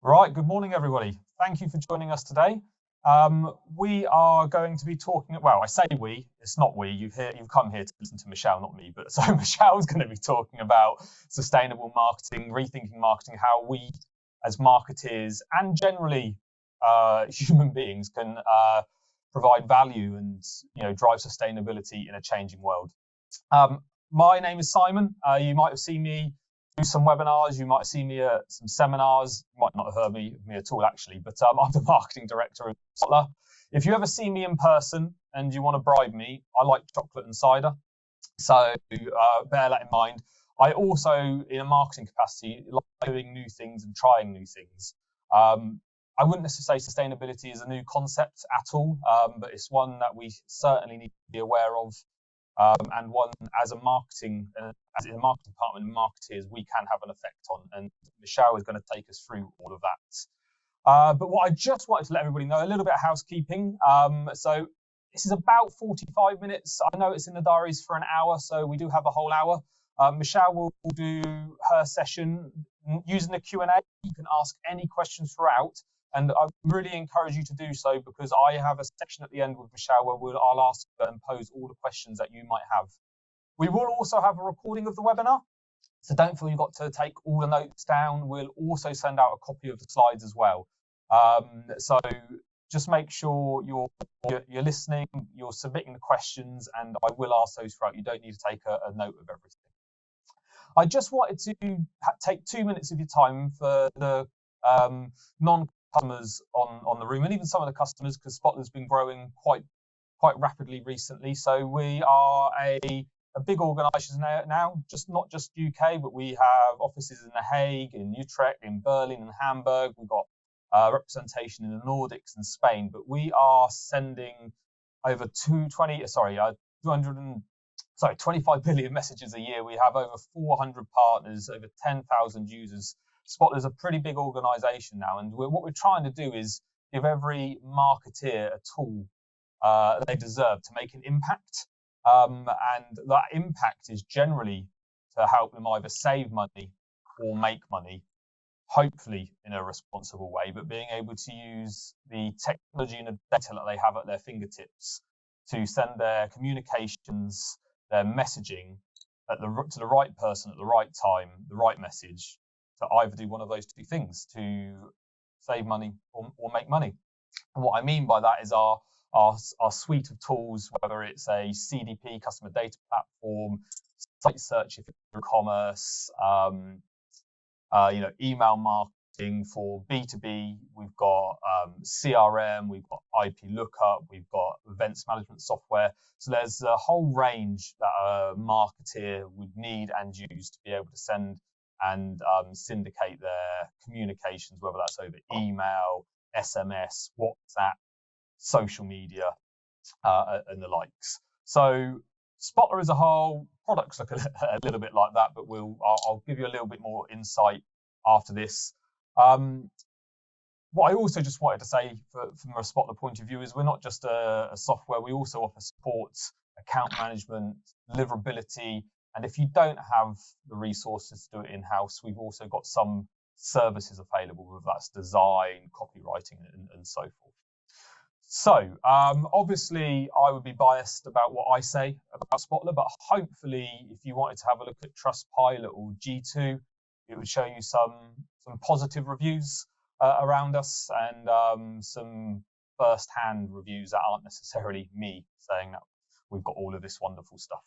Right, good morning, everybody. Thank you for joining us today. We are going to be talking, well, I say we, it's not we, you've come here to listen to Michelle, not me, but so Michelle's going to be talking about sustainable marketing, rethinking marketing, how we as marketeers and generally human beings can provide value and drive sustainability in a changing world. My name is Simon. You might have seen me do some webinars, you might have seen me at some seminars, you might not have heard me at all actually, but I'm the marketing director of Spotler. If you ever see me in person and you want to bribe me, I like chocolate and cider, so bear that in mind. I also, in a marketing capacity, like doing new things and trying new things. I wouldn't necessarily say sustainability is a new concept at all, but it's one that we certainly need to be aware of. And one as a marketing department and marketeers we can have an effect on, and Michelle is going to take us through all of that. But what I just wanted to let everybody know, a little bit of housekeeping. So this is about 45 minutes. I know it's in the diaries for an hour, so we do have a whole hour. Michelle will do her session using the Q&A. You can ask any questions throughout, and I really encourage you to do so, because I have a section at the end with Michelle where I'll ask her and pose all the questions that you might have. We will also have a recording of the webinar, so don't feel you've got to take all the notes down. We'll also send out a copy of the slides as well. So just make sure you're listening, you're submitting the questions, and I will ask those throughout. You don't need to take a note of everything. I just wanted to take 2 minutes of your time for the non-customers on the room, and even some of the customers, because Spotler's been growing quite rapidly recently. So we are a big organisation now, not just UK, but we have offices in The Hague, in Utrecht, in Berlin, and Hamburg. We've got representation in the Nordics and Spain, but we are sending over 25 billion messages a year. We have over 400 partners, over 10,000 users. Spotler's a pretty big organisation now, and what we're trying to do is give every marketeer a tool they deserve to make an impact, and that impact is generally to help them either save money or make money, hopefully in a responsible way, but being able to use the technology and the data that they have at their fingertips to send their communications, their messaging to the right person at the right time, the right message, to either do one of those two things, to save money or make money. And what I mean by that is our suite of tools, whether it's a CDP, customer data platform, site search if you're e-commerce, email marketing for B2B, we've got CRM, we've got IP lookup, we've got events management software. So there's a whole range that a marketeer would need and use to be able to send and syndicate their communications, whether that's over email, SMS, WhatsApp, social media, and the likes. So Spotler as a whole, products look a little bit like that, but I'll give you a little bit more insight after this. What I also just wanted to say from a Spotler point of view is we're not just a software, we also offer support, account management, deliverability, and if you don't have the resources to do it in-house, we've also got some services available, whether that's design, copywriting, and so forth. So obviously I would be biased about what I say about Spotler, but hopefully if you wanted to have a look at Trustpilot or G2, it would show you some positive reviews around us, and some first-hand reviews that aren't necessarily me saying that we've got all of this wonderful stuff.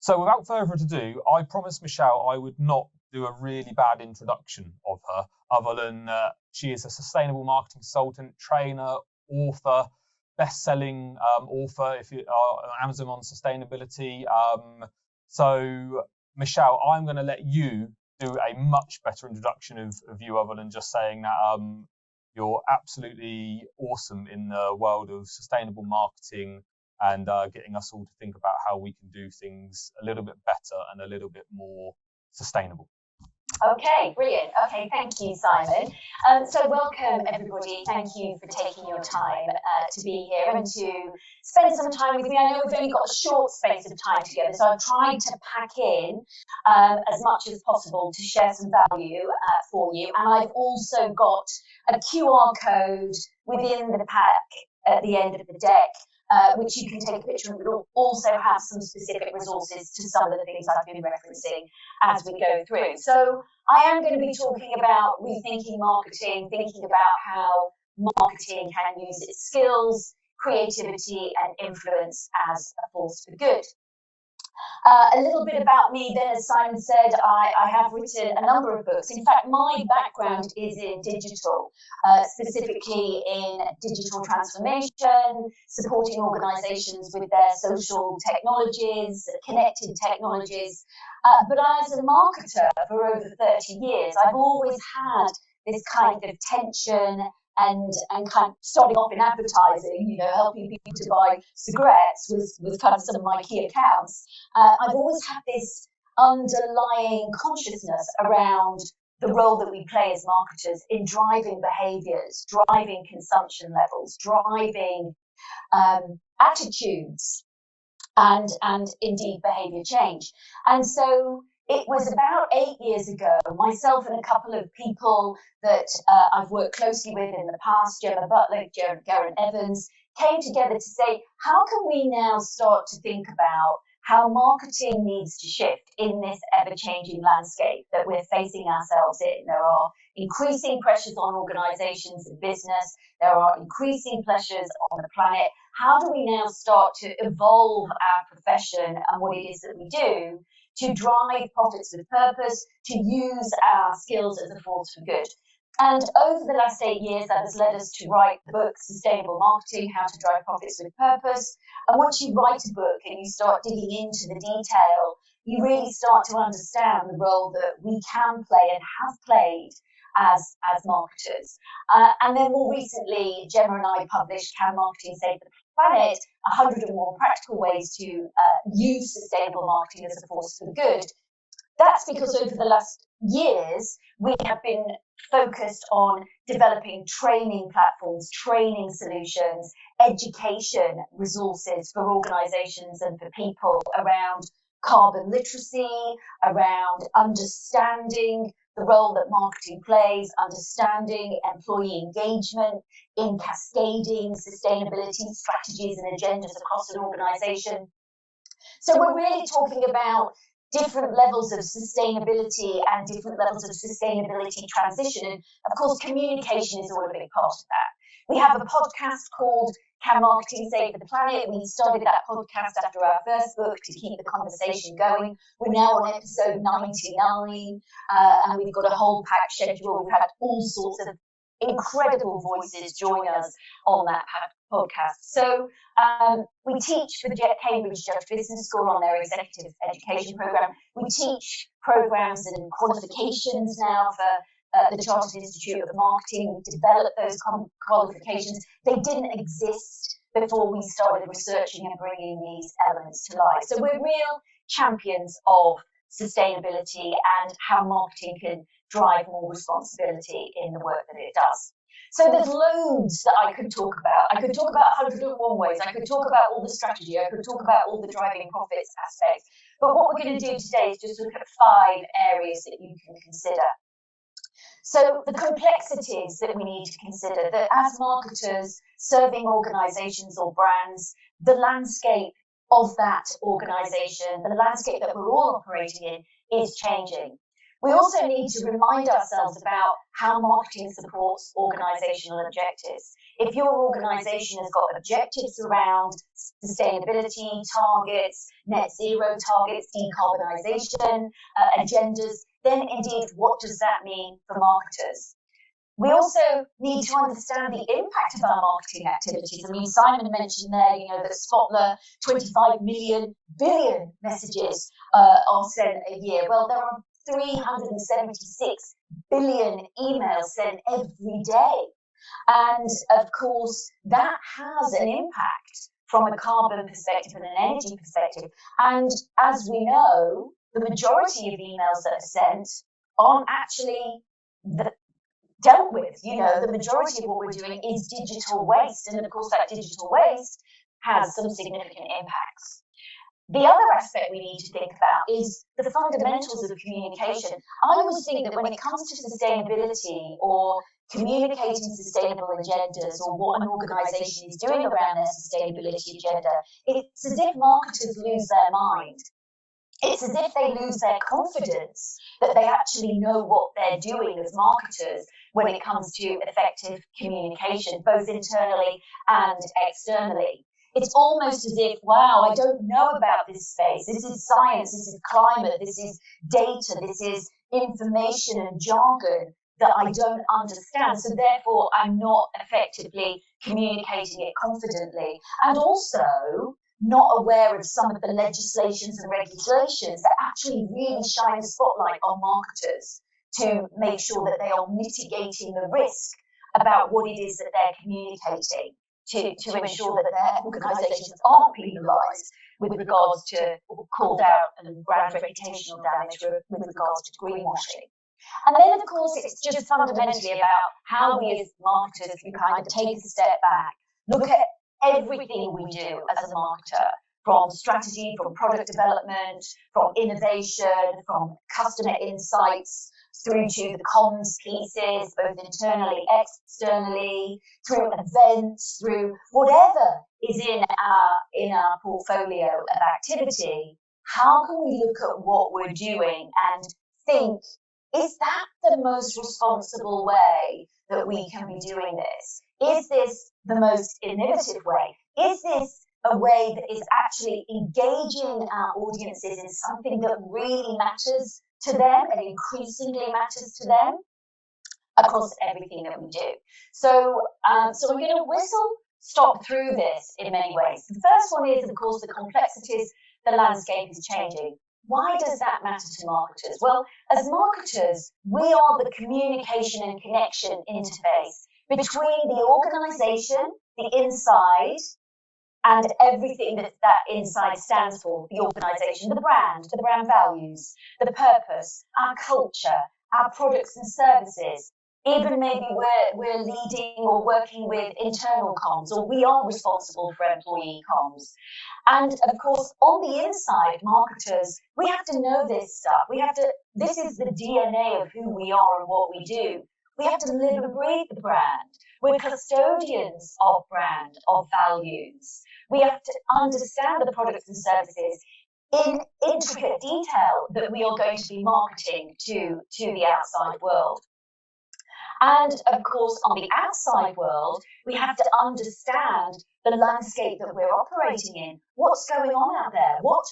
So without further ado, I promised Michelle I would not do a really bad introduction of her, other than she is a sustainable marketing consultant, trainer, author, best-selling author if you are on Amazon on sustainability. So Michelle, I'm going to let you do a much better introduction of you, other than just saying that you're absolutely awesome in the world of sustainable marketing and getting us all to think about how we can do things a little bit better and a little bit more sustainable. Okay, brilliant. Okay, thank you, Simon. So welcome, everybody. Thank you for taking your time to be here and to spend some time with me. I know we've only got a short space of time together, so I've tried to pack in as much as possible to share some value for you. And I've also got a QR code within the pack at the end of the deck, which you can take a picture of. It will also have some specific resources to some of the things I've been referencing as we go through. So I am going to be talking about rethinking marketing, thinking about how marketing can use its skills, creativity, and influence as a force for good. A little bit about me then, as Simon said, I have written a number of books. In fact, my background is in digital, specifically in digital transformation, supporting organisations with their social technologies, connected technologies. But as a marketer for over 30 years, I've always had this kind of tension and kind of starting off in advertising, you know, helping people to buy cigarettes was kind of some of my key accounts. I've always had this underlying consciousness around the role that we play as marketers in driving behaviours, driving consumption levels, driving attitudes, and indeed behaviour change. And so it was about 8 years ago, myself and a couple of people that I've worked closely with in the past, Gemma Butler, Garen Evans, came together to say, how can we now start to think about how marketing needs to shift in this ever-changing landscape that we're facing ourselves in? There are increasing pressures on organisations and business. There are increasing pressures on the planet. How do we now start to evolve our profession and what it is that we do to drive profits with purpose, to use our skills as a force for good? And over the last 8 years, that has led us to write the book, Sustainable Marketing, How to Drive Profits with Purpose. And once you write a book and you start digging into the detail, you really start to understand the role that we can play and have played as marketers. And then more recently, Gemma and I published Can Marketing Save the Planet? 100 or more practical ways to use sustainable marketing as a force for the good. That's because over the last years, we have been focused on developing training platforms, training solutions, education resources for organisations and for people around carbon literacy, around understanding the role that marketing plays, understanding employee engagement in cascading sustainability strategies and agendas across an organisation. So we're really talking about different levels of sustainability and different levels of sustainability transition. And of course, communication is all a big part of that. We have a podcast called Can Marketing Save the Planet? We started that podcast after our first book to keep the conversation going. We're now on episode 99, and we've got a whole packed schedule. We've had all sorts of incredible voices join us on that podcast. So we teach for the Cambridge Judge Business School on their executive education program. We teach programs and qualifications now for the Chartered Institute of Marketing. We've developed those qualifications. They didn't exist before we started researching and bringing these elements to life. So we're real champions of sustainability and how marketing can drive more responsibility in the work that it does. So there's loads that I could talk about. I could talk about 101 ways. I could talk about all the strategy. I could talk about all the driving profits aspects. But what we're going to do today is just look at 5 areas that you can consider. So the complexities that we need to consider, that as marketers serving organisations or brands, the landscape of that organisation, the landscape that we're all operating in is changing. We also need to remind ourselves about how marketing supports organisational objectives. If your organisation has got objectives around sustainability targets, net zero targets, decarbonisation agendas, then indeed, what does that mean for marketers? We also need to understand the impact of our marketing activities. I mean, Simon mentioned there, that Spotler, 25 billion messages are sent a year. Well, there are 376 billion emails sent every day. And of course, that has an impact from a carbon perspective and an energy perspective. And as we know, the majority of emails that are sent aren't actually dealt with. The majority of what we're doing is digital waste, and of course that digital waste has some significant impacts. The other aspect we need to think about is the fundamentals of communication. I always think that when it comes to sustainability or communicating sustainable agendas or what an organisation is doing around their sustainability agenda, it's as if marketers lose their mind. It's as if they lose their confidence that they actually know what they're doing as marketers when it comes to effective communication, both internally and externally. It's almost as if, wow, I don't know about this space. This is science, this is climate, this is data, this is information and jargon that I don't understand. So therefore, I'm not effectively communicating it confidently. And also, not aware of some of the legislations and regulations that actually really shine a spotlight on marketers to make sure that they are mitigating the risk about what it is that they're communicating to ensure that their organisations aren't penalised with regards to called out and brand reputational damage with regards to greenwashing. And then, of course, it's just fundamentally about how we as marketers can kind of take a step back, look at everything we do as a marketer, from strategy, from product development, from innovation, from customer insights, through to the comms pieces, both internally, externally, through events, through whatever is in our portfolio of activity. How can we look at what we're doing and think, is that the most responsible way that we can be doing this? Is this the most innovative way? Is this a way that is actually engaging our audiences in something that really matters to them and increasingly matters to them across everything that we do? So I'm going to stop through this in many ways. The first one is, of course, the complexities. The landscape is changing. Why does that matter to marketers? Well, as marketers, we are the communication and connection interface between the organisation, the inside, and everything that inside stands for, the organisation, the brand values, the purpose, our culture, our products and services. Even maybe we're leading or working with internal comms, or we are responsible for employee comms. And of course, on the inside, marketers, we have to know this stuff. This is the DNA of who we are and what we do. We have to live and breathe the brand. We're custodians of brand, of values. We have to understand the products and services in intricate detail that we are going to be marketing to the outside world. And of course, on the outside world, we have to understand the landscape that we're operating in. What's going on out there? What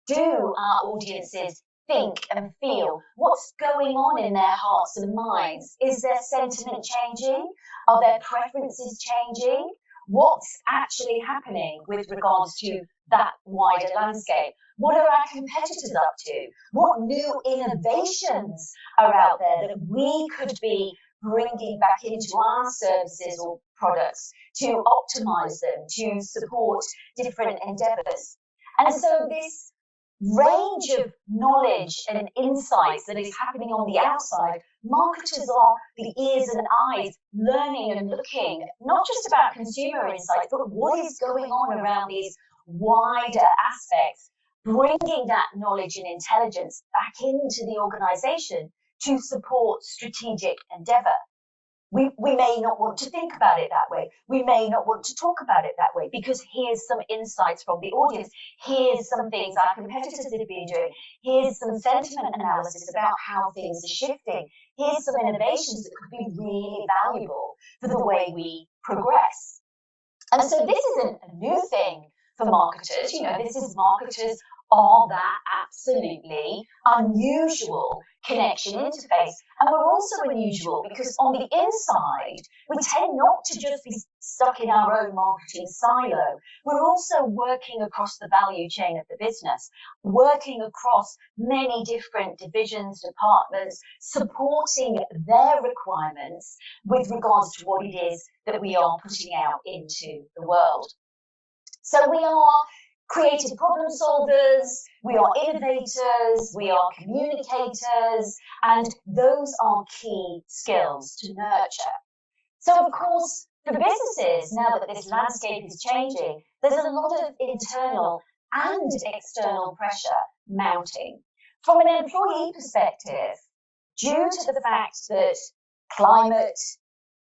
do our audiences think and feel? What's going on in their hearts and minds? Is their sentiment changing? Are their preferences changing? What's actually happening with regards to that wider landscape? What are our competitors up to? What new innovations are out there that we could be bringing back into our services or products to optimize them, to support different endeavors? And so this range of knowledge and insights that is happening on the outside, marketers are the ears and eyes learning and looking, not just about consumer insights, but what is going on around these wider aspects, bringing that knowledge and intelligence back into the organization to support strategic endeavor. We may not want to think about it that way. We may not want to talk about it that way, because here's some insights from the audience. Here's some things our competitors have been doing. Here's some sentiment analysis about how things are shifting. Here's some innovations that could be really valuable for the way we progress. And so this isn't a new thing for marketers. This is marketers are that absolutely unusual connection interface. And we're also unusual because on the inside, we tend not to just be stuck in our own marketing silo. We're also working across the value chain of the business, working across many different divisions, departments, supporting their requirements with regards to what it is that we are putting out into the world. So we are creative problem solvers, we are innovators, we are communicators, and those are key skills to nurture. So, of course, for businesses, now that this landscape is changing, there's a lot of internal and external pressure mounting. From an employee perspective, due to the fact that climate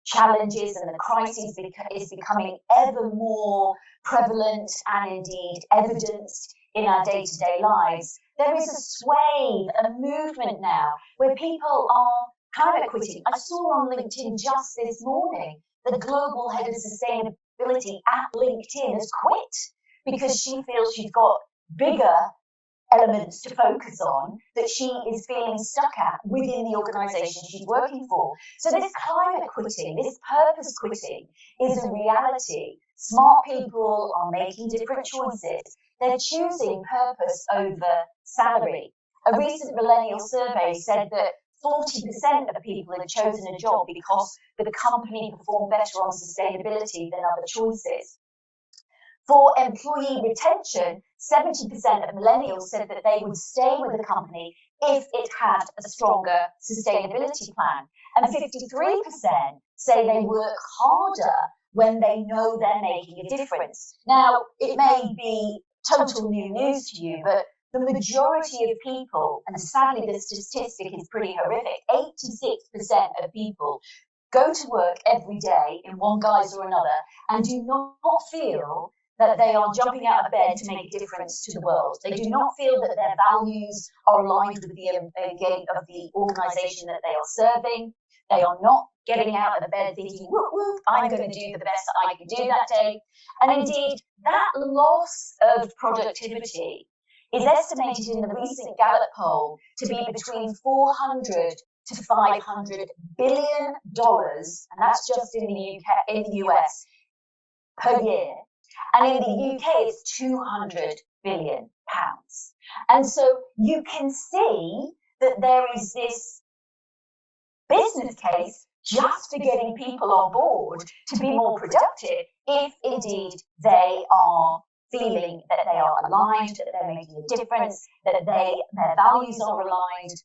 challenges and the crisis is becoming ever more prevalent and indeed evidenced in our day-to-day lives, there is a sway, a movement now where people are climate quitting. I saw on LinkedIn just this morning the global head of sustainability at LinkedIn has quit because she feels she's got bigger elements to focus on that she is feeling stuck at within the organization she's working for. So this climate quitting, this purpose quitting is a reality. Smart people are making different choices. They're choosing purpose over salary. A recent millennial survey said that 40% of people have chosen a job because the company performed better on sustainability than other choices. For employee retention, 70% of millennials said that they would stay with the company if it had a stronger sustainability plan. And 53% say they work harder when they know they're making a difference. Now, it may be total new news to you, but the majority of people, and sadly the statistic is pretty horrific, 86% of people go to work every day in one guise or another and do not feel that they are jumping out of bed to make a difference to the world. They do not feel that their values are aligned with the of the organisation that they are serving. They are not getting out of bed thinking, whoop, whoop, I'm going to do the best that I can do that day. And indeed, that loss of productivity is estimated in the recent Gallup poll to be between $400 to $500 billion, and that's just in the US, per year. And in the UK, it's 200 billion pounds. And so you can see that there is this business case just for getting people on board to be more productive if indeed they are feeling that they are aligned, that they're making a difference, that their values are aligned,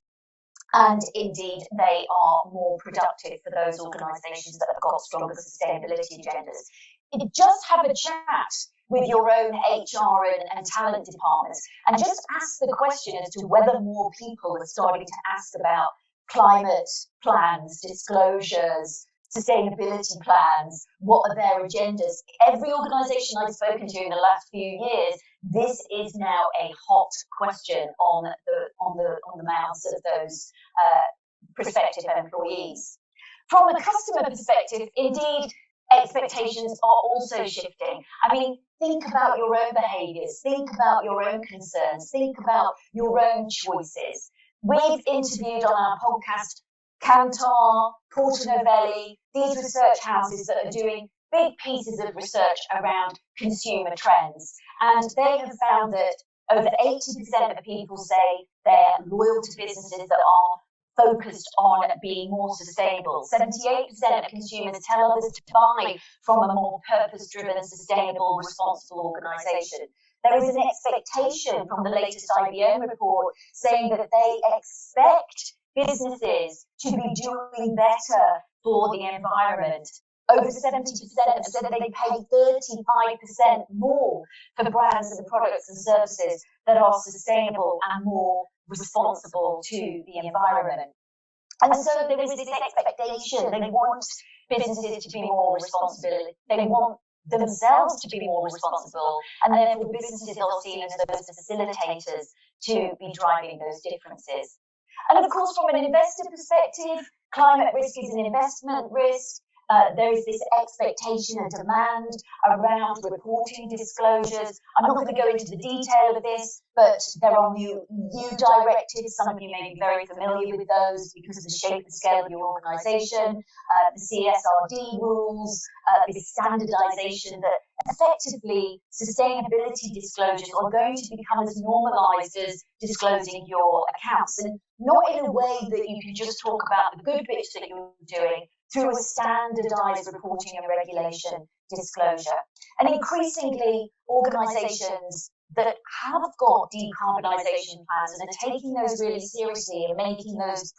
and indeed they are more productive for those organisations that have got stronger sustainability agendas. Just have a chat with your own HR and talent departments and just ask the question as to whether more people are starting to ask about climate plans, disclosures, sustainability plans, what are their agendas. Every organisation I've spoken to in the last few years, this is now a hot question on the mouths of those prospective employees. From a customer perspective, indeed, expectations are also shifting. I mean, think about your own behaviours, think about your own concerns, think about your own choices. We've interviewed on our podcast Kantar, Porter Novelli, these research houses that are doing big pieces of research around consumer trends. And they have found that over 80% of people say they're loyal to businesses that are focused on being more sustainable. 78% of consumers tell others to buy from a more purpose-driven, sustainable, responsible organisation. There is an expectation from the latest IBM report saying that they expect businesses to be doing better for the environment. Over 70% have said that they pay 35% more for brands and products and services that are sustainable and more responsible to the environment. And so there is this expectation. They want businesses to be more responsible. They want themselves to be more responsible, and therefore businesses are seen as those facilitators to be driving those differences. And of course, from an investor perspective, climate risk is an investment risk. There is this expectation and demand around reporting disclosures. I'm not going to go into the detail of this, but there are new EU directives. Some of you may be very familiar with those because of the shape and scale of your organisation, the CSRD rules, the standardisation that effectively sustainability disclosures are going to become as normalised as disclosing your accounts, and not in a way that you can just talk about the good bits that you're doing, through a standardised reporting and regulation disclosure. And increasingly, organisations that have got decarbonisation plans and are taking those really seriously and making those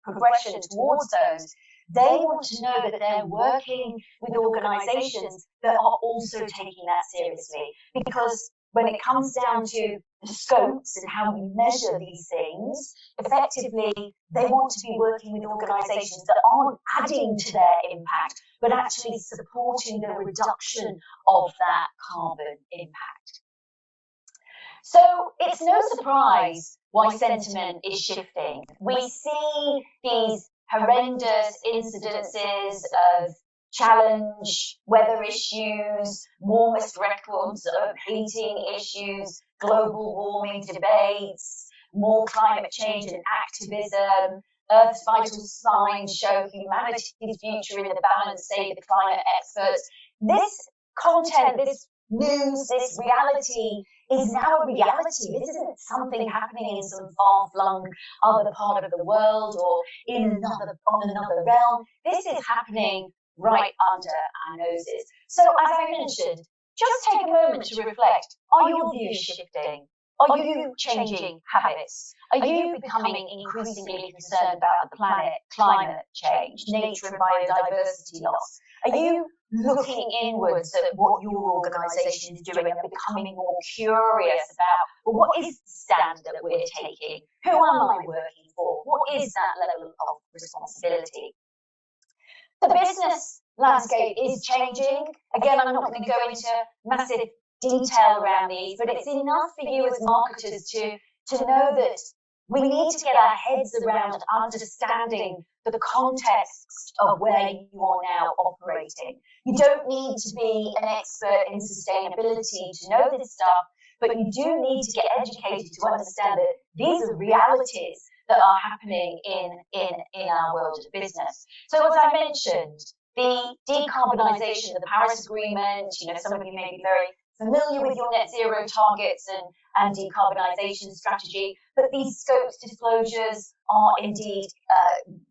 progression towards those, they want to know that they're working with organisations that are also taking that seriously. Because when it comes down to the scopes and how we measure these things, effectively, they want to be working with organisations that aren't adding to their impact, but actually supporting the reduction of that carbon impact. So it's no surprise why sentiment is shifting. We see these horrendous incidences of challenge, weather issues, warmest records of heating issues, global warming debates, more climate change and activism. Earth's vital signs show humanity's future in the balance, say the climate experts. This content, this news, this reality is now a reality. This isn't something happening in some far-flung other part of the world or on another realm. This is happening right under our noses. So as I mentioned, just take a moment to reflect. Are your views shifting? Are you changing habits? Are you becoming increasingly concerned about the planet, climate change, nature and biodiversity loss? Are you looking inwards at what your organisation is doing and becoming more curious about, well, what is the stand that we're taking? Who am I working for? What is that level of responsibility? The business landscape is changing. Again, I'm not going to go into massive detail around these, but it's enough for you as marketers to know that we need to get our heads around understanding the context of where you are now operating. You don't need to be an expert in sustainability to know this stuff, but you do need to get educated to understand that these are realities that are happening in our world of business. So as I mentioned, the decarbonisation of the Paris Agreement, some of you may be very familiar with your net zero targets and decarbonisation strategy, but these scopes disclosures are indeed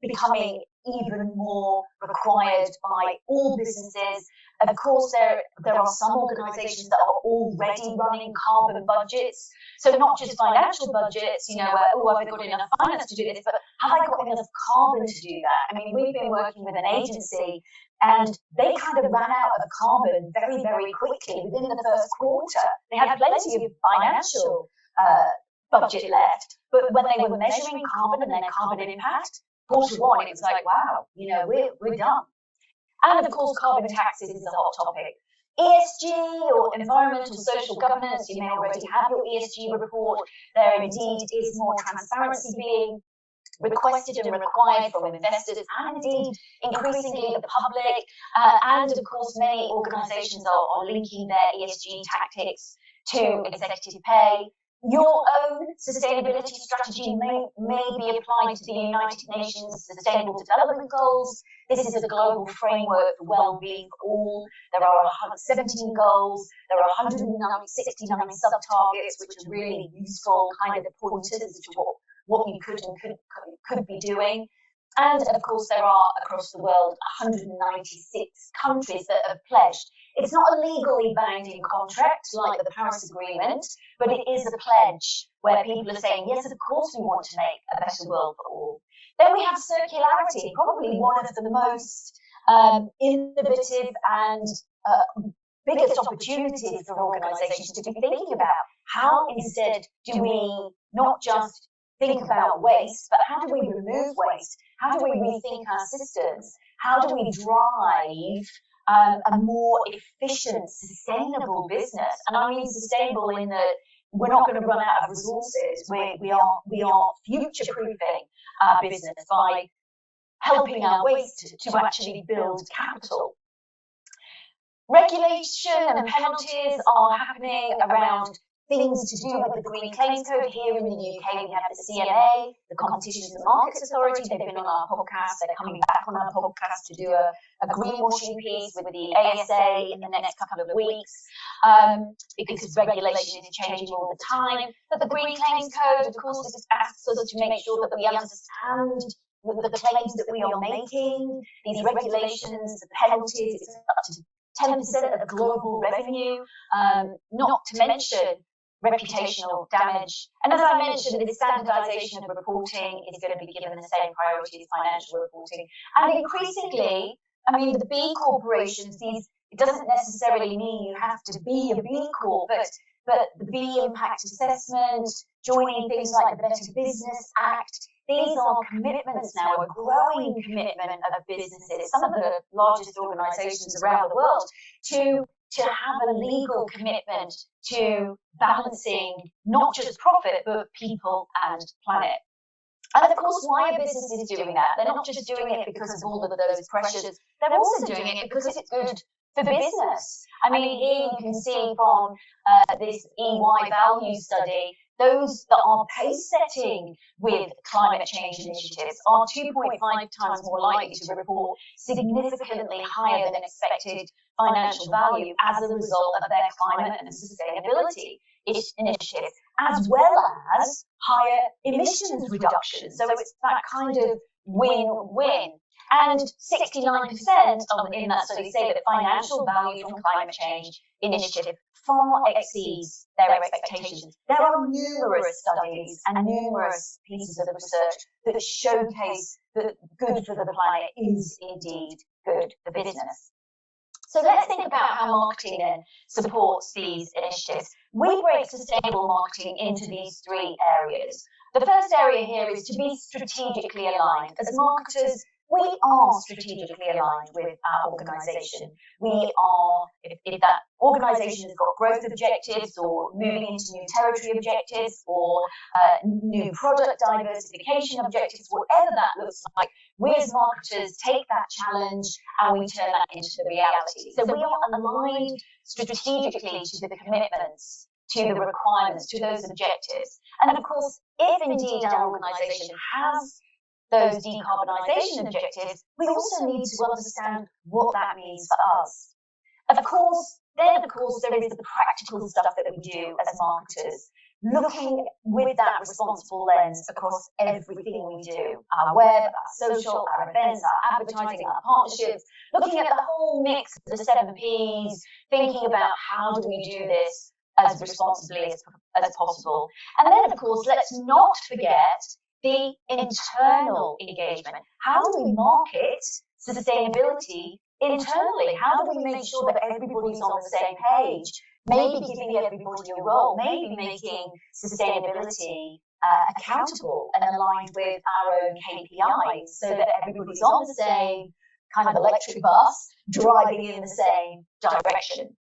becoming even more required by all businesses. Of course, there are some organisations that are already running carbon budgets, so not just financial budgets, where, I've got enough finance to do this, but have I got enough carbon to do that? I mean, we've been working with an agency and they kind of ran out of carbon very, very quickly within the first quarter. They had plenty of financial budget left, but when they were measuring carbon and their carbon impact, quarter one, it was like, wow, we're done. And of course, carbon taxes is a hot topic. ESG or environmental social governance, you may already have your ESG report. There indeed is more transparency being requested and required from investors and indeed increasingly the public. And of course, many organisations are linking their ESG tactics to executive pay. Your own sustainability strategy may be applied to the United Nations Sustainable Development Goals. This is a global framework for well-being for all. There are 17 goals. There are 169 sub-targets, which are really useful kind of pointers as to what you could and could be doing. And of course, there are across the world 196 countries that have pledged. It's not a legally binding contract like the Paris Agreement, but it is a pledge where people are saying, yes, of course we want to make a better world for all. Then we have circularity, probably one of the most innovative and biggest opportunities for organisations to be thinking about. How instead do we not just think about waste, but how do we remove waste? How do we rethink our systems? How do we drive a more efficient, sustainable business? And I mean sustainable in that we're not going to run out of resources. We are future-proofing our business by helping our waste to actually build capital. Regulation and penalties are happening around things to do with the Green Claims Code. Here in the UK, we have the CMA, the Competition and Markets Authority. They've been on our podcast. They're coming back on our podcast to do a greenwashing piece with the ASA in the next couple of weeks, because regulation is changing all the time. But the Green Claims Code, of course, just asks us to make sure that we understand the claims that we are making, these regulations, the penalties, it's up to 10% of global revenue, not to mention reputational damage. And as I mentioned, the standardization of reporting is going to be given the same priority as financial reporting. And increasingly, I mean, the B corporations, it doesn't necessarily mean you have to be a B Corp, but the B impact assessment, joining things like the Better Business Act, these are commitments now, a growing commitment of businesses, some of the largest organizations around the world, to have a legal commitment to balancing not just profit, but people and planet. And of course, why are businesses doing that? They're not just doing it because of all of those pressures, they're also doing it because it's good for business. I mean, here you can see from this EY value study, those that are pace setting with climate change initiatives are 2.5 times more likely to report significantly higher than expected financial value as a result of their climate and sustainability initiatives, as well as higher emissions reductions. So it's that kind of win-win. And 69% in that study say that financial value from climate change initiative far exceeds their expectations. There are numerous studies and numerous pieces of research that showcase that good for the planet is indeed good for business. So let's think about how marketing then supports these initiatives. We break sustainable marketing into these three areas. The first area here is to be strategically aligned. As marketers, we are strategically aligned with our organisation. We are, if that organisation has got growth objectives or moving into new territory objectives or new product diversification objectives, whatever that looks like, we as marketers take that challenge and we turn that into the reality. So we are aligned strategically to the commitments, to the requirements, to those objectives. And of course, if indeed our organisation has those decarbonisation objectives, we also need to understand what that means for us. Of course, there is the practical stuff that we do as marketers, looking with that responsible lens across everything we do, our web, our social, our events, our advertising, our partnerships, looking at the whole mix of the 7 Ps, thinking about how do we do this as responsibly as possible. And then, of course, let's not forget the internal engagement. How do we market sustainability internally? How do we make sure that everybody's on the same page? Maybe giving everybody a role, maybe making sustainability accountable and aligned with our own KPIs so that everybody's on the same kind of electric bus, driving in the same direction.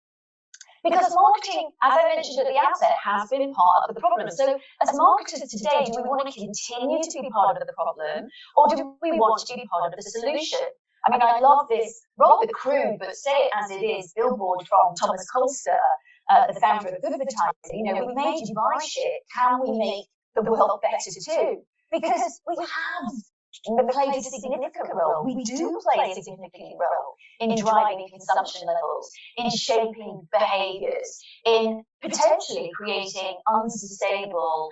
Because marketing, as I mentioned at the outset, has been part of the problem. So as marketers today, do we want to continue to be part of the problem, or do we want to be part of the solution? I mean, I love this rather crude, but say it as it is, billboard from Thomas Colster, the founder of Advertising. You know, we made you buy shit. Can we make the world better too? Because we have played a significant role. We do play a significant role in driving consumption levels, in shaping behaviours, in potentially creating unsustainable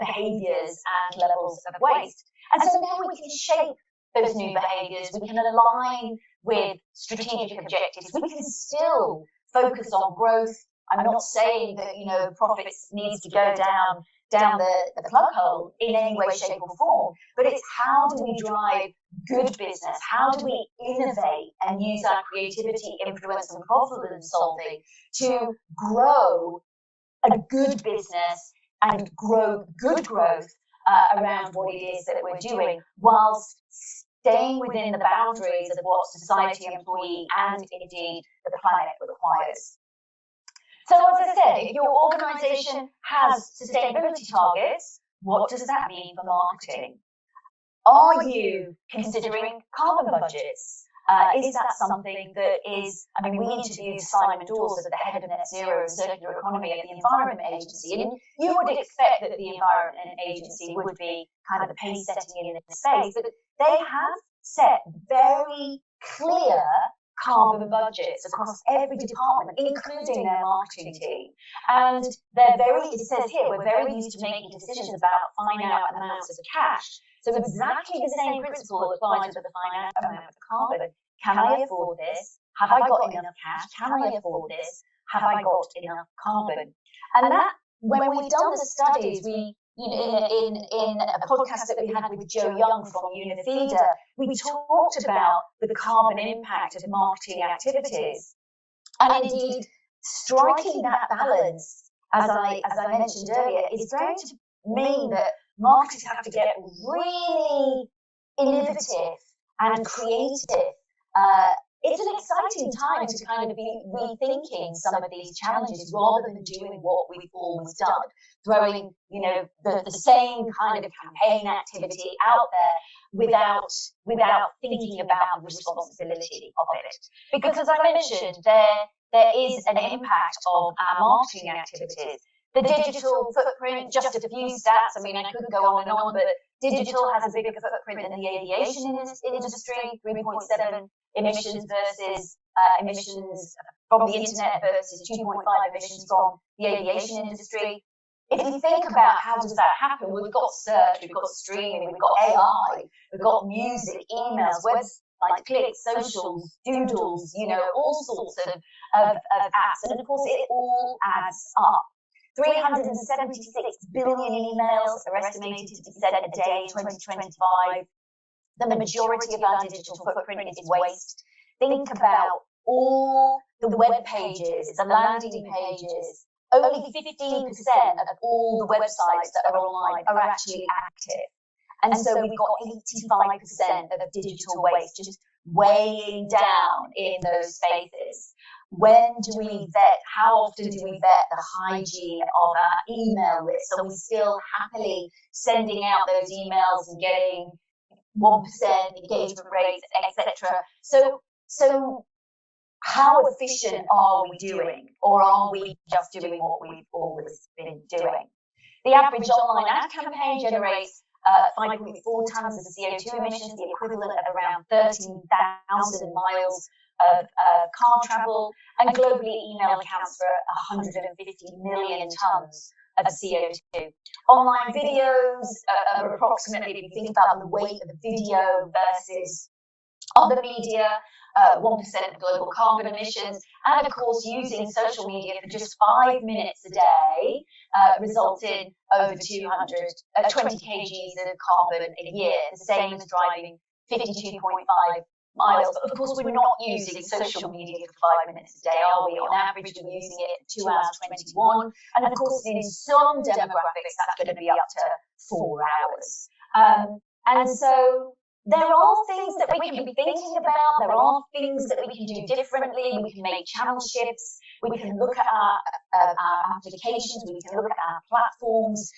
behaviours and levels of waste. And so now we can shape those new behaviours, we can align with strategic objectives, we can still focus on growth. I'm not saying that, you know, profits needs to go down the plug hole in any way, shape or form, but it's how do we drive good business? How do we innovate and use our creativity, influence and problem solving to grow a good business and grow good growth around what it is that we're doing, whilst staying within the boundaries of what society, employee and indeed the planet requires. So as I said, if your organisation has sustainability targets, what does that mean for marketing? Are you considering carbon budgets? Is that something that is, I mean, we interviewed Simon Dawes, the head of Net Zero and Circular Economy at the Environment Agency, and you would expect that the Environment Agency would be kind of the pace setting in this space, but they have set very clear carbon budgets across every department, including their marketing team. And it says here, we're very used to making decisions about finite amounts of cash. So exactly the same principle applies to the finite amount of carbon. Can I afford this? Have I got enough cash? Can I afford this? Have I got enough carbon? And that when we've done the studies, in a podcast that we had with Joe Young from Unifeeder, we talked about the carbon impact of marketing activities, and indeed striking that balance, as I mentioned earlier, is going to mean that marketers have to get really innovative and creative. It's an exciting time to kind of be rethinking some of these challenges rather than doing what we've always done, throwing, the same kind of campaign activity out there without thinking about the responsibility of it. Because as I mentioned, there is an impact of our marketing activities. The digital footprint, just a few stats. I mean, I could go on and on, but digital has a bigger footprint than the aviation industry, 3.7 emissions versus emissions from the internet versus 2.5 emissions from the aviation industry. If you think about how does that happen, we've got search, we've got streaming, we've got AI, we've got music, emails, websites, clicks, socials, doodles, all sorts of apps. And of course, it all adds up. 376 billion emails are estimated to be sent a day in 2025. The majority of our digital footprint is waste. Think about all the web pages, the landing pages. Only 15% of all the websites that are online are actually active. And so we've got 85% of digital waste just weighing down in those spaces. When do we vet? How often do we vet the hygiene of our email list? Are we still happily sending out those emails and getting 1% engagement rates, etc.? So how efficient are we doing, or are we just doing what we've always been doing? The average online ad campaign generates 5.4 tons of CO2 emissions, the equivalent of around 13,000 miles of car travel, and globally email accounts for 150 million tons of CO2. Online videos are approximately, if you think about the weight of the video versus other media, 1% of global carbon emissions, and of course using social media for just 5 minutes a day results in over 20 kgs of carbon a year, the same as driving 52.5 miles. But of course, we're not using social media for 5 minutes a day, are we? On average, we're using it for 2 hours 21. And of course, in some demographics, that's going to be up to 4 hours. And so there are things that we can be thinking about. There are things that we can do differently. We can make channel shifts. We can look at our applications. We can look at our platforms.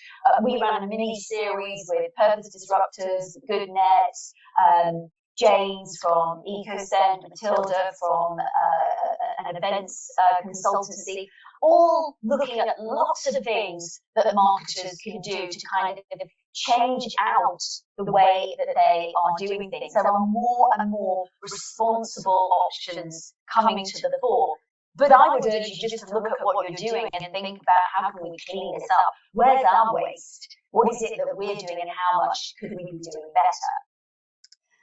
We ran a mini series with Purpose Disruptors, GoodNet, James from EcoSend, Matilda from an events consultancy, all looking at lots of things that marketers can do to kind of change out the way that they are doing things. There are more and more responsible options coming to the fore. But I would urge you just to look at what you're doing and think about how can we clean this up? Where's our waste? What is it that we're doing and how much could we be doing better?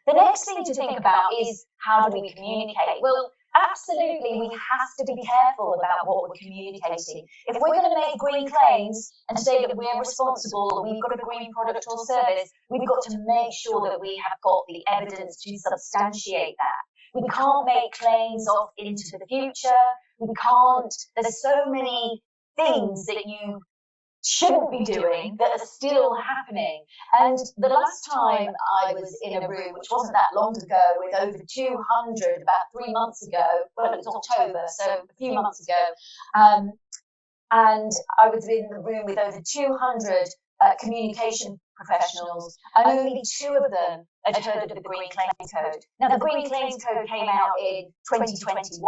The next thing to think about is how do we communicate? Well, absolutely, we have to be careful about what we're communicating. If we're going to make green claims and say that we're responsible, we've got a green product or service, we've got to make sure that we have got the evidence to substantiate that. We can't make claims off into the future. We can't. There's so many things that you shouldn't be doing that are still happening. And the last time I was in a room, which wasn't that long ago, with over 200, about 3 months ago, well, it was October, so a few months ago, and I was in the room with over 200 communication professionals, and only 2 of them had heard of the Green Claims Code. Now, the Green Claims Code came out in 2021.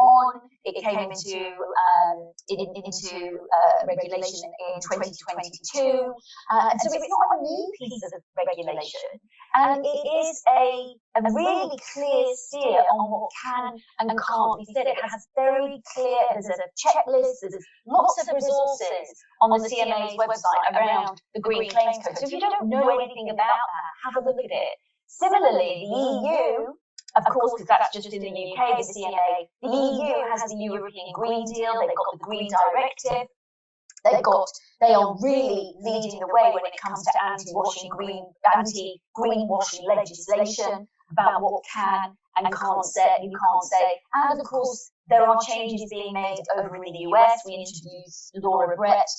It came into regulation in 2022. And so it's not a new piece of regulation. And it is a really clear steer on what can and can't be said. It has very clear, there's a checklist, there's lots of resources on the CMA's website around the Green Claims Code. So if you don't know anything about that, have a look at it. Similarly, the EU, of course, because that's just in the UK, the CMA, the EU has the European Green Deal, they've got the Green Directive, They are really leading the way when it comes to anti-greenwashing legislation about what can and you can't say. And of course, there are changes being made over in the US. We introduced Laura Brett,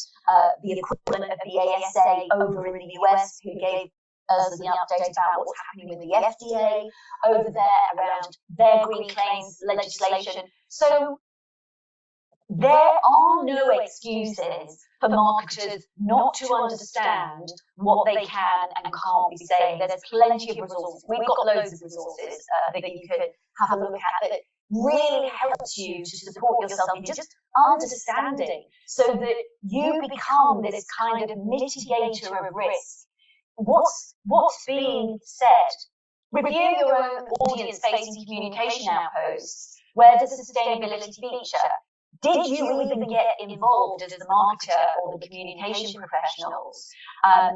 the equivalent of the ASA over in the US, who gave us the update about what's happening with the FDA over there around their green claims legislation. So there are no excuses for marketers not to understand what they can and can't be saying. There's plenty of resources. We've got loads of resources that you could have a look at that really helps you to support yourself in just understanding, so that you become this kind of mitigator of risk. What's being said? Review your own audience-facing communication outposts. Where's the sustainability feature? Did you even get involved as the marketer or the communication professionals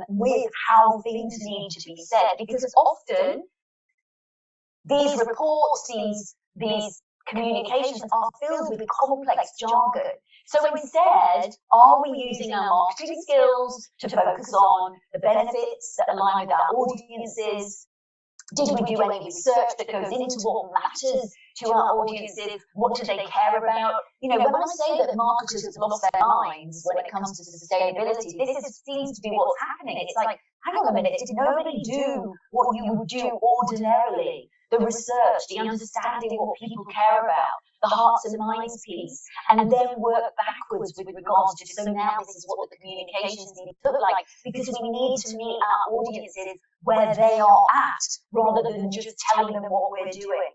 with how things need to be said? Because often these reports, these communications are filled with complex jargon. So instead, are we using our marketing skills to focus on the benefits that align with our audiences? Did we do any research that goes into what matters to our audiences? What do they care about? You know, when I say that marketers have lost their minds when it comes to sustainability, this seems to be what's happening. It's like, hang on a minute, did nobody do what you would do ordinarily? The research, the understanding what people care about, the hearts and minds piece, and then work backwards with regards to, so now this is what the communications need to look like, because we need to meet our audiences where they are at, rather than just telling them what we're doing.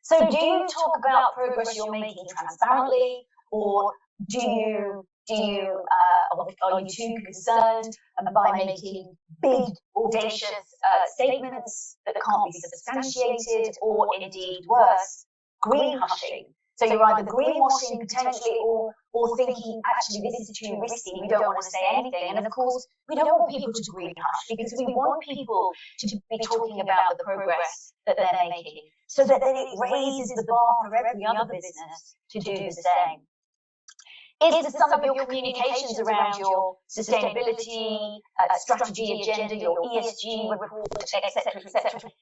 So do you talk about progress you're making transparently, or are you too concerned by making big, audacious statements that can't be substantiated, or indeed worse, green hushing? So you're either greenwashing potentially, or thinking, actually, this is too risky, we don't want to say anything. And of course, we don't want people to green hush, because we want people to be talking about the progress that they're making, so that then it raises the bar for every other business to do the same. Is some of your communications around your sustainability strategy agenda, your ESG report, etc.,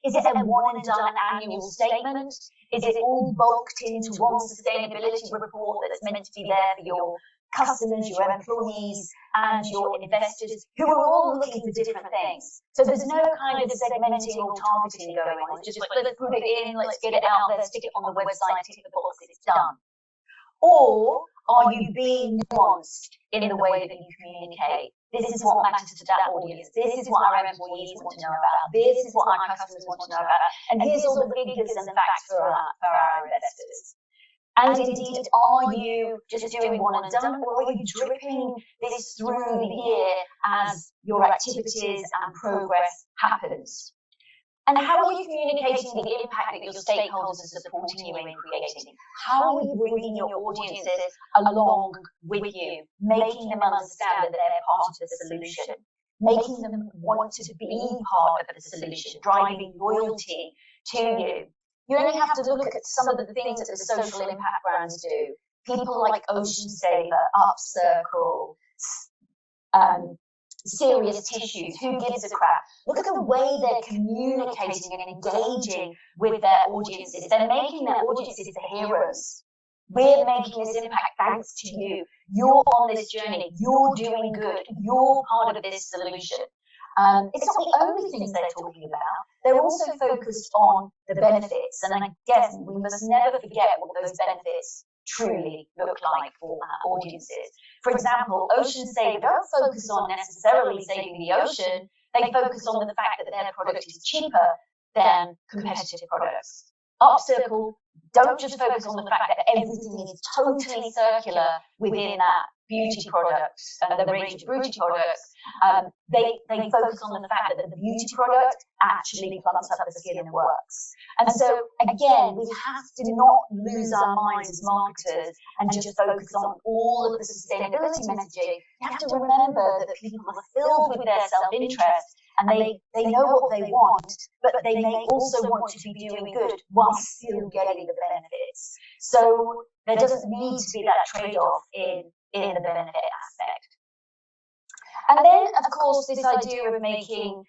is it a one and done annual statement? Is it all bulked into one sustainability report that's meant to be there for your customers, your employees, and your investors, who are all looking for different things? So there's no kind of segmenting or targeting going on. It's just like, let's put it in, let's get it out there, stick it on the website, tick the box, it's done. Or are you being nuanced in the way that you communicate? This is what matters to that audience. This is what our employees want to know about. This is what our customers want to know about. And here's all the figures and facts for our investors. And indeed, are you just doing one and done, or are you dripping this through the year as your activities and progress happens? And how are you communicating the impact that your stakeholders are supporting you in creating? How are you bringing your audiences along with you, making them understand that they're part of the solution, making them want to be part of the solution, driving loyalty to you? You only have to look at some of the things that the social impact brands do. People like Ocean Saver, Upcircle, Serious Tissues, who gives a crap? Look at the way they're communicating and engaging with their audiences. They're making their audiences the heroes. We're making this impact thanks to you. You're on this journey. You're doing good. You're part of this solution. It's not the only things they're talking about. They're also focused on the benefits. And I guess we must never forget what those benefits truly look like for our audiences. For example, Ocean Saver don't focus on necessarily saving the ocean. They focus on the fact that their product is cheaper than competitive products. Upcircle don't just focus on the fact that everything is totally circular within that beauty product, the range of beauty products. They focus on the fact that the beauty product actually plumps up the skin and works. And so, again, we have to not lose our minds as marketers and just focus on all of the sustainability messaging. You have to remember that people are filled with their self-interest, and they know what they want, but they may also want to be doing good while still getting the benefits. So there doesn't need to be that trade-off in the benefit aspect. And then, of course, this idea of making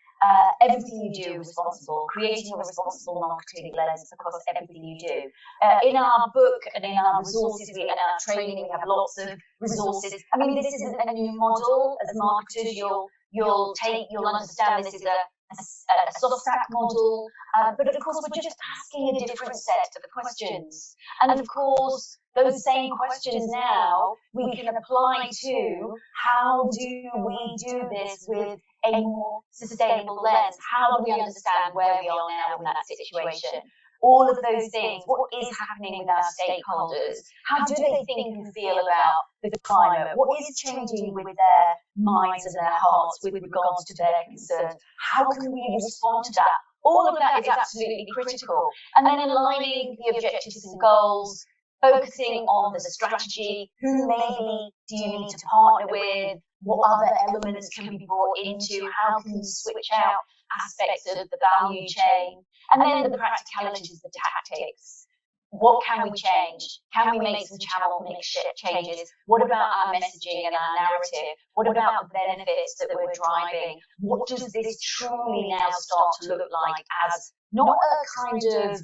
everything you do responsible, creating a responsible marketing lens across everything you do. In our book and in our resources, in our training, we have lots of resources. I mean, this isn't a new model. As marketers, you'll understand this is a soft stack model, but of course we're just asking a different set of questions. And of course, those same questions now we can apply to how do we do this with a more sustainable lens? How do we understand where we are now in that situation? All of those things, what is happening with our stakeholders? How do they think and feel about the climate? What is changing with their minds and their hearts with regards to their concerns? How can we respond to that? All of that is absolutely critical. And then aligning the objectives and goals, focusing on the strategy, who maybe do you need to partner with, what other elements can be brought into, how can you switch out aspects of the value chain, and then the practicalities, the tactics. What can we change? Can we make some channel mix changes? What about our messaging and our narrative? What about the benefits that we're driving? What does this truly now start to look like as not a kind of,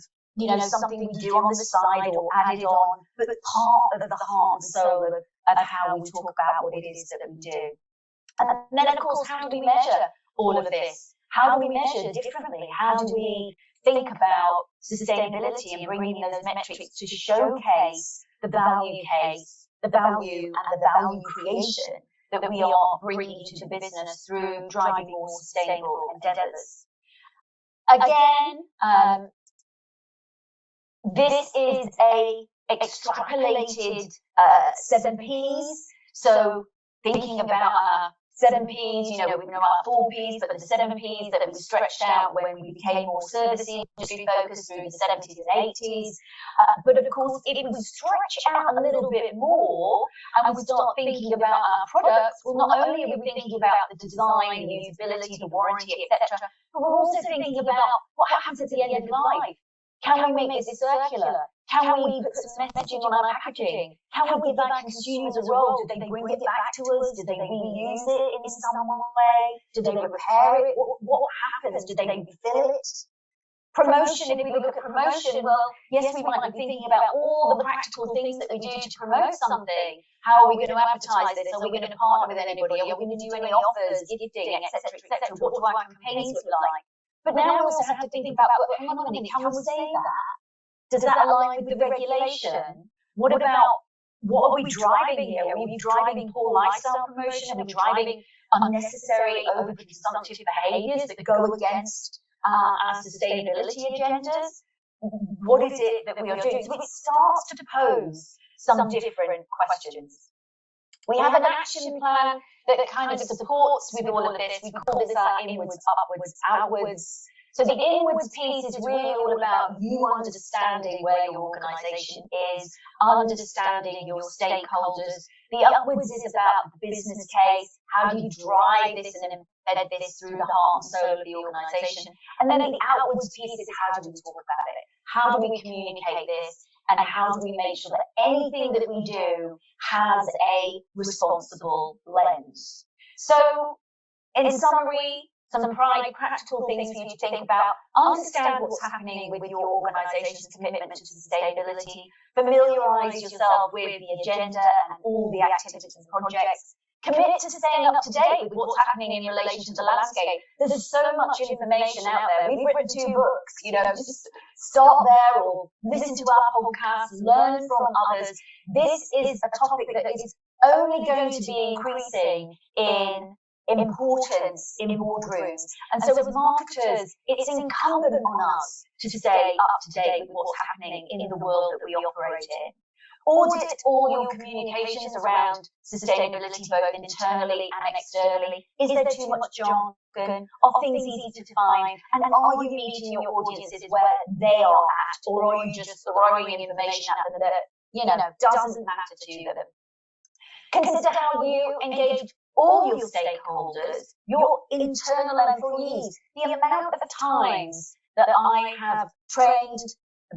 something we do on the side or added on, but part of the heart and soul of how we talk about what it is that we do. And then, of course, how do we measure all of this? How do we measure differently? How do we think about sustainability and bringing those metrics to showcase the value case, the value and the value creation that we are bringing to the business through driving more sustainable endeavours? Again, this is a extrapolated 7 Ps. So thinking about our 7 Ps, we know our 4 Ps, but the 7 Ps that we stretched out when we became more service industry focused through the 70s and 80s. But of course, if we stretch out a little bit more and we start thinking about our products, well, not only are we thinking about the design, the usability, the warranty, etc., but we're also thinking about what happens at the end of life. Can we make this circular? Can we put some messaging on our packaging? Can we give our consumers a role? Do they bring it back to us? Do they reuse it in some way? Do they repair it? What happens? Do they refill it? Promotion, if we look at promotion, well, yes, we might be thinking about all the practical things that we do to promote something. How are we going to advertise this? Are we going to partner with anybody? Are we going to do any offers, gifting, etc., etc.? What do our campaigns look like? But now we also have to think about, well, hang on a minute, can we say that? Does that align with the regulation? What about, what are we driving here? Are we driving poor lifestyle promotion? Are we driving unnecessary overconsumptive behaviours that go against our sustainability agendas? What is it that we are doing? So it starts to pose some different questions. We have an action plan that kind of supports with all of this. We call this our inwards, upwards, outwards. So the inwards piece is really all about you understanding where your organisation is, understanding your stakeholders. The upwards is about the business case. How do you drive this and embed this through the heart and soul of the organisation? And then the outwards piece is how do we talk about it? How do we communicate this? And how do we make sure that anything that we do has a responsible lens? So, in summary, some practical things for you to think about. Understand what's happening with your organisation's commitment to sustainability. Familiarise yourself with the agenda and all the activities and projects. Commit to staying up to date with what's happening in relation to the landscape. There's so much information out there. We've written 2 books, just start there or listen to our podcasts, learn from others. This is a topic that is only going to be increasing in importance in boardrooms. And so as marketers, it's incumbent on us to stay up to date with what's happening in the world that we operate in. Audit all your communications around sustainability, both internally and externally. Is there too much jargon? Are things easy to find? And are you meeting your audiences where they are at? Or are you just throwing information at them that, doesn't matter to them? Consider how you engage all your stakeholders, your internal employees. The amount of times that I have trained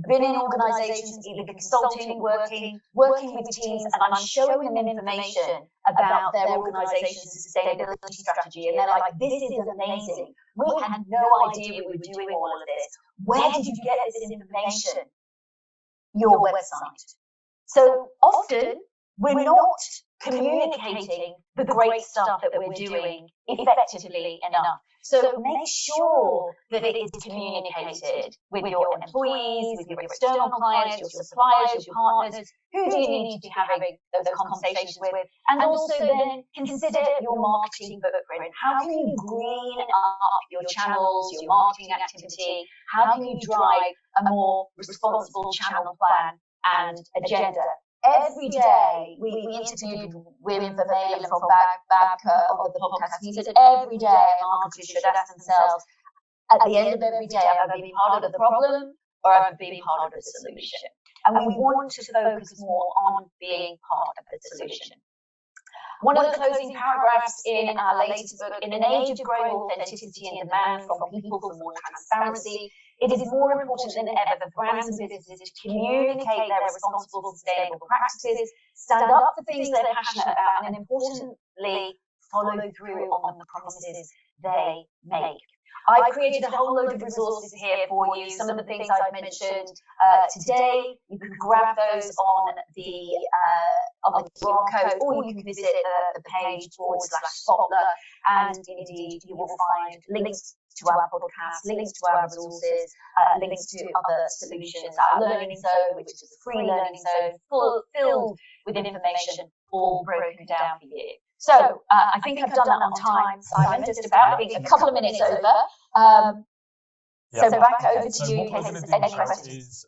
been in organisations, either consulting, working with teams, and I'm showing them information about their organisation's sustainability strategy, and they're like, this is amazing. We had no idea we were doing all of this. Where did you get this information? Your website. So often we're not communicating the great stuff that we're doing effectively enough. So make sure that it is communicated with your employees, with your external clients, your suppliers, your partners. Who do you need to be having those conversations with? And also then consider your marketing footprint. How can you green up your channels, your marketing activity? How can you drive a more responsible channel plan and agenda? Every day, we interviewed Wim Vermeulen from back on the podcast. He said every day marketers should ask themselves, at the end of every day, have I been part of the problem or have I been part of the solution? And we want to focus more on being part of the solution. One of the closing paragraphs in our latest book, in an age of growing authenticity and demand from people for more transparency, it is more important than ever for brands and businesses to communicate their responsible, sustainable practices, stand up for things they're passionate about, and importantly, follow through on the promises they make. I've created a whole load of resources here for you. Some of the things I've mentioned today, you can grab those on the QR code, or you can visit the page /Spotler, and indeed you will find links to our podcast, links to our resources, links to other solutions, our learning zone, which is a free learning zone, filled with information, all broken down for you. So I think I've done that on time, Simon, just about. I think a couple of minutes over. So back over to you in case there's any questions.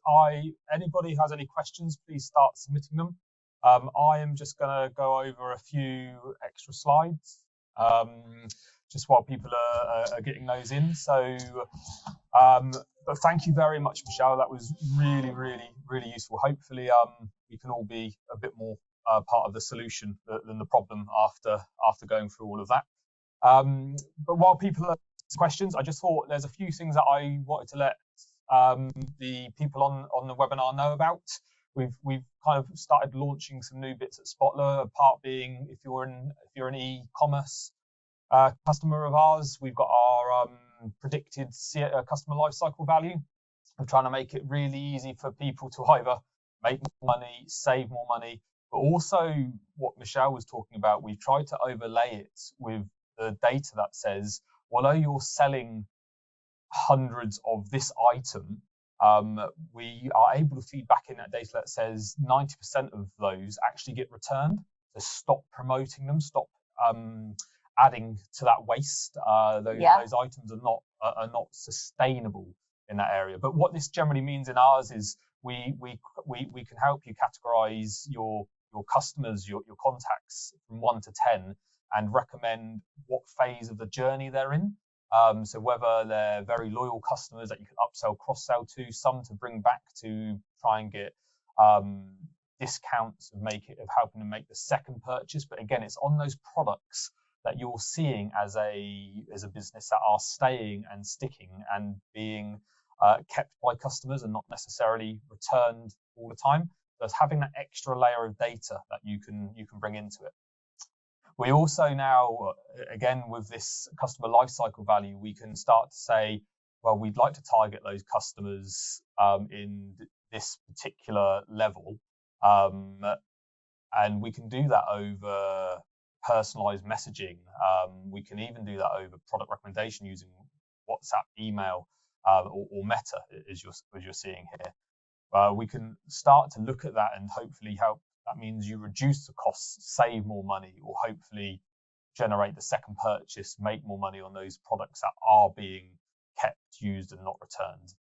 Anybody has any questions, please start submitting them. I am just going to go over a few extra slides, just while people are getting those in. So, but thank you very much, Michelle. That was really, really, really useful. Hopefully, we can all be a bit more part of the solution than the problem after going through all of that. But while people are asking questions, I just thought there's a few things that I wanted to let the people on the webinar know about. We've kind of started launching some new bits at Spotler. A part being, if you're an e-commerce customer of ours, we've got our predicted customer lifecycle value. We're trying to make it really easy for people to either make more money, save more money, but also what Michelle was talking about, we've tried to overlay it with the data that says, although you're selling hundreds of this item, we are able to feed back in that data that says 90% of those actually get returned. So stop promoting them, stop adding to that waste. Those items are not sustainable in that area. But what this generally means in ours is we can help you categorize your customers, your contacts from 1 to 10, and recommend what phase of the journey they're in. So whether they're very loyal customers that you can upsell, cross-sell to, some to bring back to try and get discounts of helping them make the second purchase. But again, it's on those products that you're seeing as a business that are staying and sticking and being kept by customers and not necessarily returned all the time. So it's having that extra layer of data that you can bring into it. We also now, again, with this customer lifecycle value, we can start to say, well, we'd like to target those customers in this particular level. And we can do that over personalized messaging. We can even do that over product recommendation using WhatsApp, email, or Meta, as you're seeing here. We can start to look at that and hopefully help. That means you reduce the costs, save more money, or hopefully generate the second purchase, make more money on those products that are being kept, used, and not returned.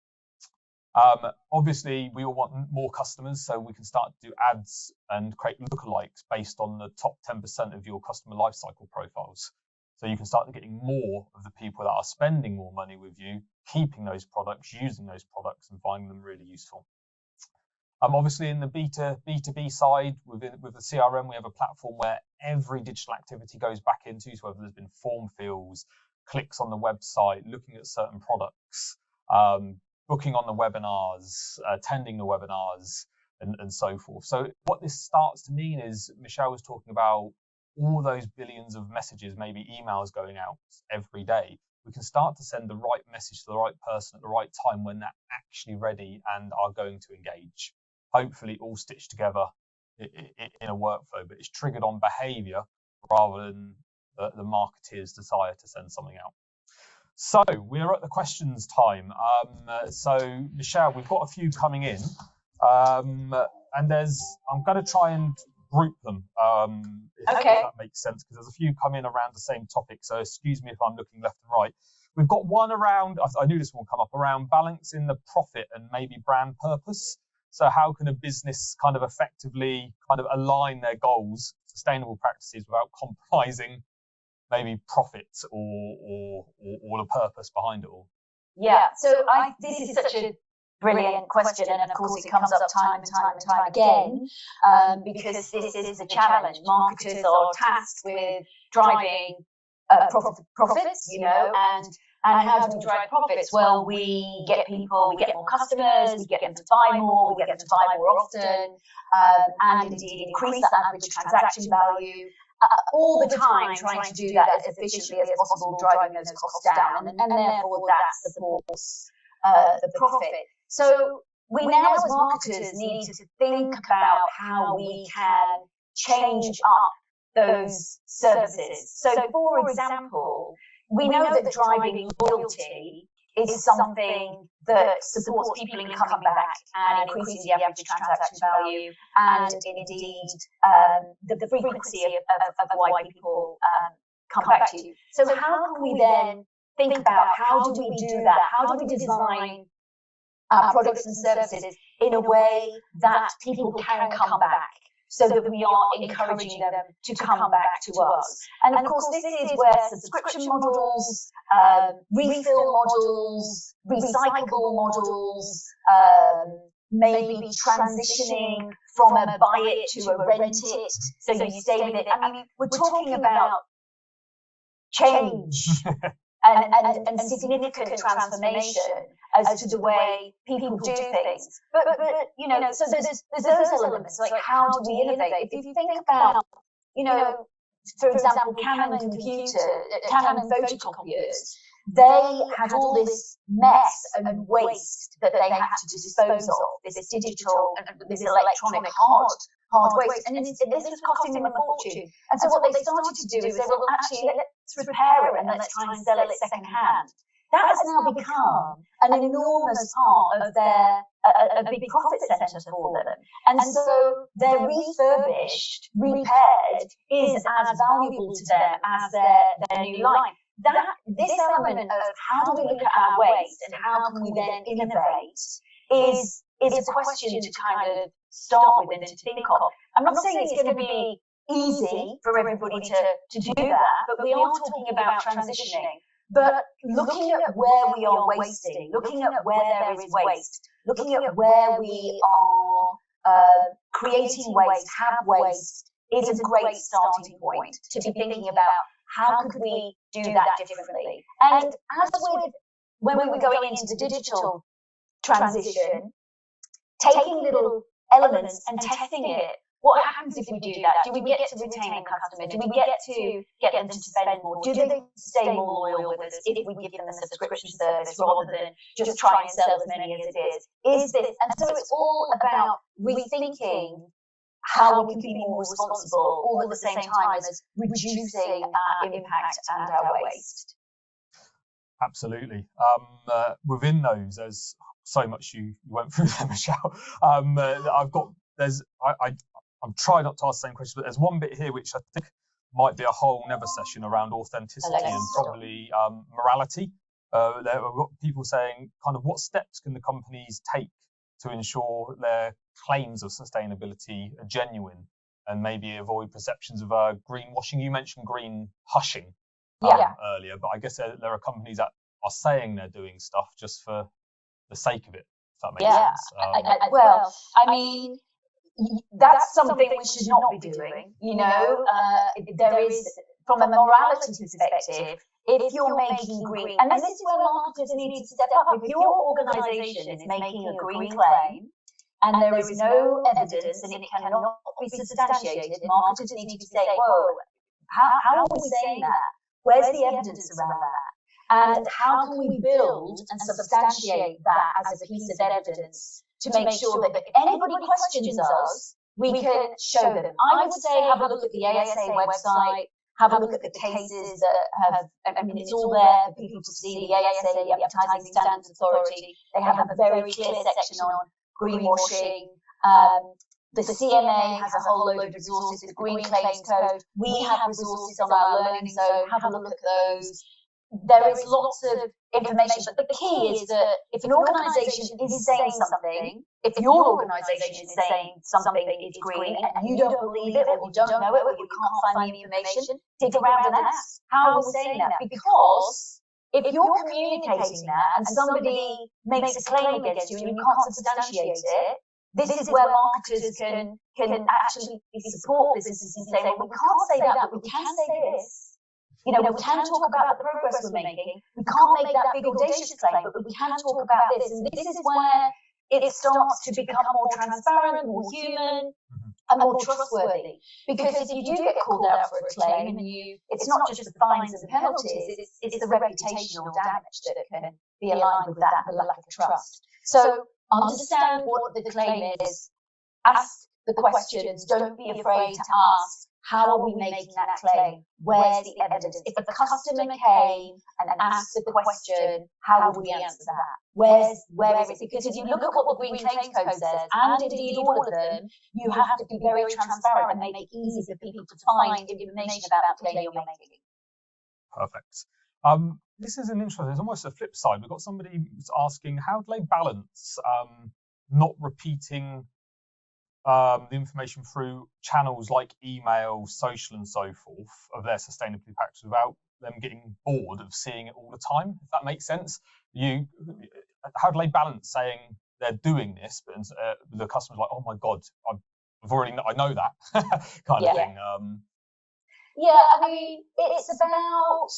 Obviously, we all want more customers, so we can start to do ads and create lookalikes based on the top 10% of your customer lifecycle profiles. So you can start getting more of the people that are spending more money with you, keeping those products, using those products, and finding them really useful. Obviously, in the B2B side, with the CRM, we have a platform where every digital activity goes back into, so whether there's been form fills, clicks on the website, looking at certain products, booking on the webinars, attending the webinars, and so forth. So what this starts to mean is, Michelle was talking about all those billions of messages, maybe emails going out every day. We can start to send the right message to the right person at the right time when they're actually ready and are going to engage. Hopefully all stitched together in a workflow, but it's triggered on behavior rather than the marketeer's desire to send something out. So we're at the questions time. So Michelle, we've got a few coming in, and I'm going to try and group them, if that makes sense, because there's a few come in around the same topic. So excuse me if I'm looking left and right. We've got one around, I knew this one would come up, around balancing the profit and maybe brand purpose. So how can a business kind of effectively kind of align their goals, sustainable practices, without compromising maybe profits or the purpose behind it all? Yeah, so this is such a brilliant question, and of course it comes up time and time again, because this is the challenge. Marketers are tasked with driving profits, and how do we drive profits? Well, we get more customers, we get them to buy more, we get them to buy more often, and indeed increase that average transaction value. All the time trying to do that as efficiently as possible, driving those costs down, and therefore that supports the profit. So we now as marketers need to think about how we can change up those services. So for example, we know that driving loyalty is something that supports people in coming back and increasing the average transaction value, and indeed the frequency of why people come back to you. So how can we then think about how do we do that? How do we design our products and services in a way that people can come back, so that we are encouraging them to come back to us? And of course, this is where subscription models, refill models, recyclable models, maybe transitioning from a buy it to a rent it, so you stay with it. I mean, we're talking about change and significant transformation as to the way people do things. But so there's those elements, like how do we innovate? If you think about, for example, Canon photocopiers, they had all this mess and waste that they had to dispose of, this digital and this electronic hard waste, and this was costing them a fortune. And so what they started to do is say, well, actually, let's repair it and let's try and sell it second hand. That has now become an enormous part of a big profit centre for them. And so their refurbished, repaired is as valuable to them as their new line. This element of how do we look at our waste and how can we then innovate is a question to kind of start with and to think of. I'm not saying it's going to be easy for everybody to do that, but we are talking about transitioning. But looking at where we are wasting, looking at where there is waste, looking at where we are creating waste, have waste, is a great starting point to be thinking about how could we do that differently. And as when we were going into the digital transition, taking little elements and testing it. What happens if we do that? Do we get to retain a customer? Do we get to get them to spend more? Do they stay more loyal with us if we give them a subscription service rather than just try and sell as many as it is? And so it's all about rethinking how we can be more responsible, all at the same time as reducing our impact and our waste. Absolutely. Within those, there's so much you went through there, Michelle. I'm trying not to ask the same question, but there's one bit here which I think might be a whole nother session around authenticity and probably morality. There are people saying kind of what steps can the companies take to ensure their claims of sustainability are genuine and maybe avoid perceptions of greenwashing. You mentioned green hushing earlier, but I guess there are companies that are saying they're doing stuff just for the sake of it, if that makes sense. I mean, that's something we should not be doing. There is, from a morality perspective, if you're making green, and this is where marketers need to step up. If your organisation is making a green claim and there is no evidence and it cannot be substantiated, marketers need to say, whoa, how are we saying that? Where's the evidence around that? And how can we build and substantiate that as a piece of evidence to make sure that if anybody questions us, we can show them? I would say have a look at the ASA website, have a look at the cases that have, I mean, it's all there for people to see. The ASA, the Advertising Standards Authority, they have a very clear section on greenwashing. The CMA has a whole load of resources, the Green Claims Code. We have resources on our learning zone, have a look at those. There is lots of information, but the key is that if an organisation is saying something, if your organisation is saying something is green and you don't believe it or you don't know it or you can't find the information, dig around and ask, how are we saying that? Because if you're communicating that and somebody makes a claim against you and you can't substantiate it, this is where marketers can actually support businesses and say, well, we can't say that, but we can say this. You know, we can talk about the progress we're making. We can't make that big audacious claim, but we can talk about this. And this is where it starts to become more transparent, more human, and more trustworthy. Because if you do get called out for a claim, and it's not just the fines and the penalties, it's the reputational damage that can be aligned with that, the lack of trust. So understand what the claim is, ask the questions, don't be afraid to ask, how are we making that claim? Where's the evidence? If a customer came and asked the question, how would we answer that? Where is it? Because if you look at what the Green Claims Code says, and indeed all of them, you have to be very transparent and make it easy for people to find information about the claim you're making. Perfect. This is an interesting, it's almost a flip side. We've got somebody who's asking, how do they balance not repeating the information through channels like email, social and so forth of their sustainability practice without them getting bored of seeing it all the time, if that makes sense? How do they balance saying they're doing this, but the customer's like, oh my God, I know that kind of thing. Yeah, I mean, it's about,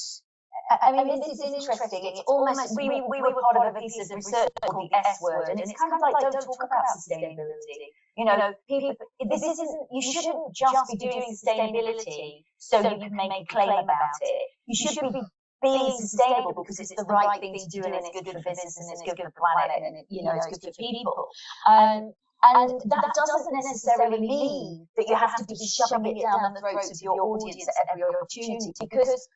I mean, this is interesting. It's almost, we were part of a piece of research called the S word, and it's kind of like, don't talk about sustainability. You know, people, you shouldn't just be doing sustainability so you can make a claim about it. You should be being sustainable because it's the right thing to do and it's good for business and it's good for the planet and it's good for people. And that doesn't necessarily mean that you have to be shoving it down the throats of your audience at every opportunity, because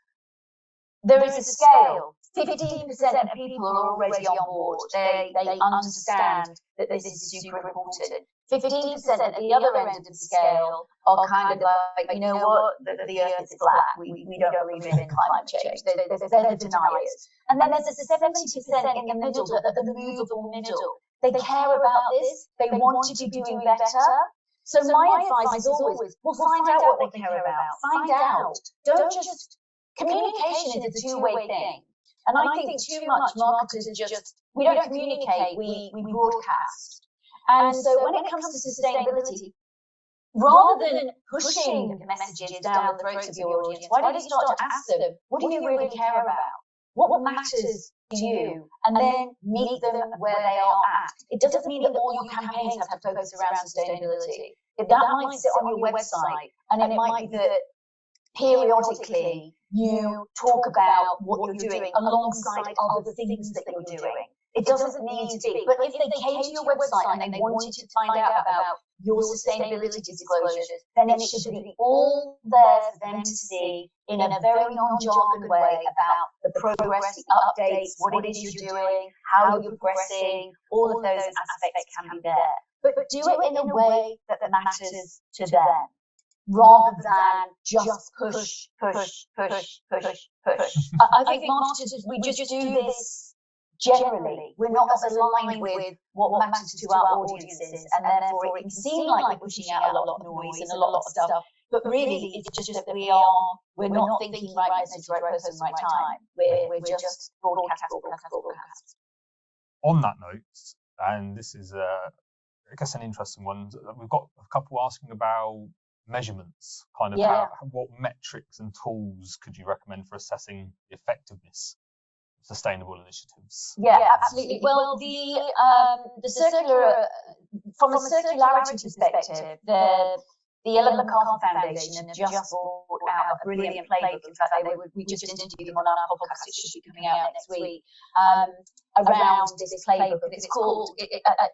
there is a scale. 15% of people are already on board. They understand that this is super important. 15% at the other end of the scale are kind of like, you know what, the earth is flat. We don't believe in climate change. They're the deniers. And then there's a 70% in the middle, the movable middle. They care about this. They want to be doing better. So my advice is always, well, find out what they care about. Find out. Don't just, communication is a two-way thing. And I think too much marketers we don't communicate, we broadcast. And so when it comes to sustainability, rather than pushing messages down the throats of your audience, why don't you start to ask them, what do you really care about? What matters to you? And then meet them where they are at. It doesn't mean that all your campaigns have to focus around sustainability. That might sit on your website, and it might be that periodically you talk about what you're doing alongside other things that you're doing. It doesn't need to be, but if they came to your website and they wanted to find out about your sustainability disclosures, then it should be all there for them to see in a very non-jargon way about the progress, the updates, what it is you're doing, how you're progressing, all of those aspects can be there. But do it in a way that matters to them, rather than just push. I think marketers, we just do this generally. We're not as aligned with what matters to our audiences, and therefore it can seem like we're pushing out a lot of noise and a lot of stuff, but really it's just that we're not thinking right message, right person, right time. We're just broadcast. On that note, and this is I guess an interesting one, we've got a couple asking about measurements? Kind of what metrics and tools could you recommend for assessing the effectiveness of sustainable initiatives? Yeah, absolutely. Well, the circular, from a circularity perspective, the Ellen MacArthur Foundation have just brought out a brilliant playbook. In fact, we just interviewed them on our podcast, it should be coming out next week, around this playbook. And it's called,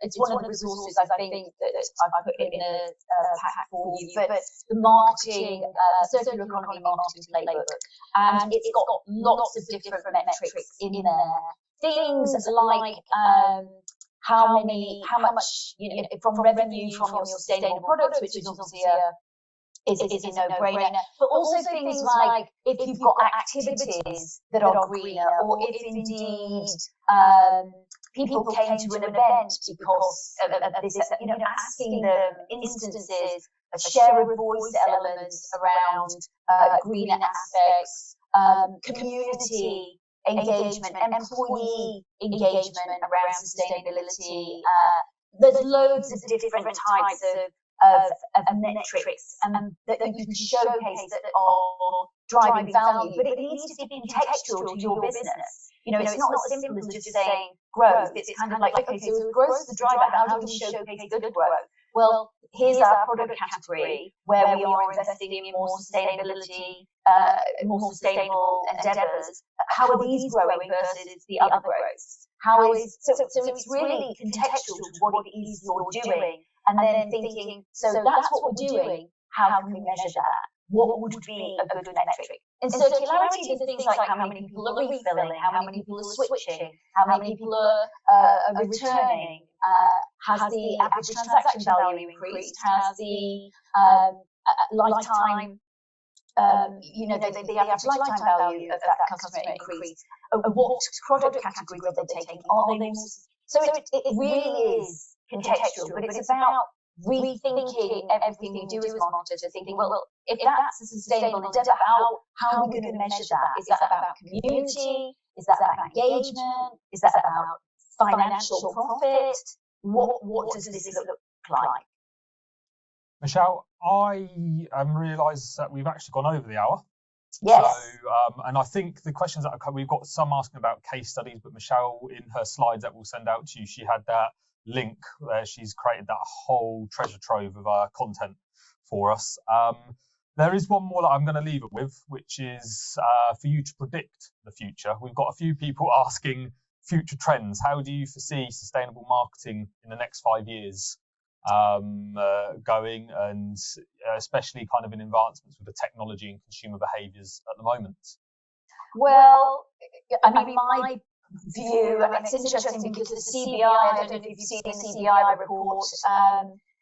it's one of the resources I think that I've put in a pack for you, but the marketing, circular economy marketing playbook. And it's got lots of different metrics in there. Things like how much, from revenue from your sustainable products, which is obviously is a no-brainer, but also things like if you've got activities that are greener, or if indeed people came to an event because of this, asking them instances, a share of voice elements around greener aspects, community engagement, employee engagement around sustainability. There's loads of different types of metrics that you can showcase that are driving value, but it needs to be contextual to your business. It's not as simple as just saying growth. It's kind of like, okay, so if growth is the driver, how do we showcase good growth? Well, here's our product category where we are investing in more sustainability, more sustainable endeavours. How are these growing versus the other growths? So it's really contextual to what it is you're doing, and then thinking, so that's what we're doing, how can we measure that? What would be a good metric? In circularity, there's things like how many people are refilling, how many people are switching, how many people are returning, has the average transaction value increased, has the lifetime, the average lifetime value of that customer increased? What product categories are they taking? Are they more? So it really is contextual, but it's about rethinking everything we do as marketers, thinking, well, if that's a sustainable endeavour, how are we going to measure that? Is that about community? Is that about engagement? Is that about financial profit? What does this look like? Michelle, I realise that we've actually gone over the hour. Yes. So, and I think the questions that we've got some asking about case studies, but Michelle, in her slides that we'll send out to you, she had that link where she's created that whole treasure trove of content for us. There is one more that I'm going to leave it with, which is for you to predict the future. We've got a few people asking future trends. How do you foresee sustainable marketing in the next 5 years going, and especially kind of in advancements with the technology and consumer behaviours at the moment? Well, I mean, my view, and it's interesting because the CBI, I don't know if you've seen the CBI report,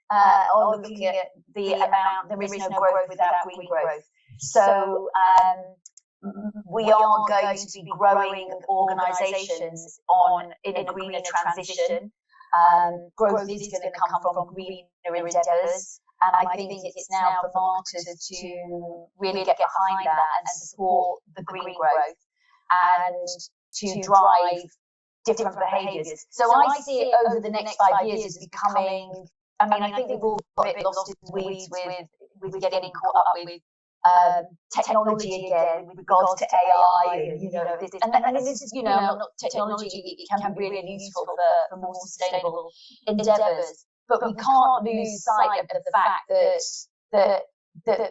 are looking at the amount, there is no growth without green growth. So we are going to be growing organisations in a greener transition. Growth is going to come from greener endeavours, and I think it's now for marketers to really get behind that and support the green growth and to drive different behaviours. So I see it over the next 5 years as becoming, I think we've all got a bit lost in the weeds with getting caught up with technology again with regards to AI, and this is, not technology, it can be really useful for more sustainable endeavours, but we can't lose sight of the fact that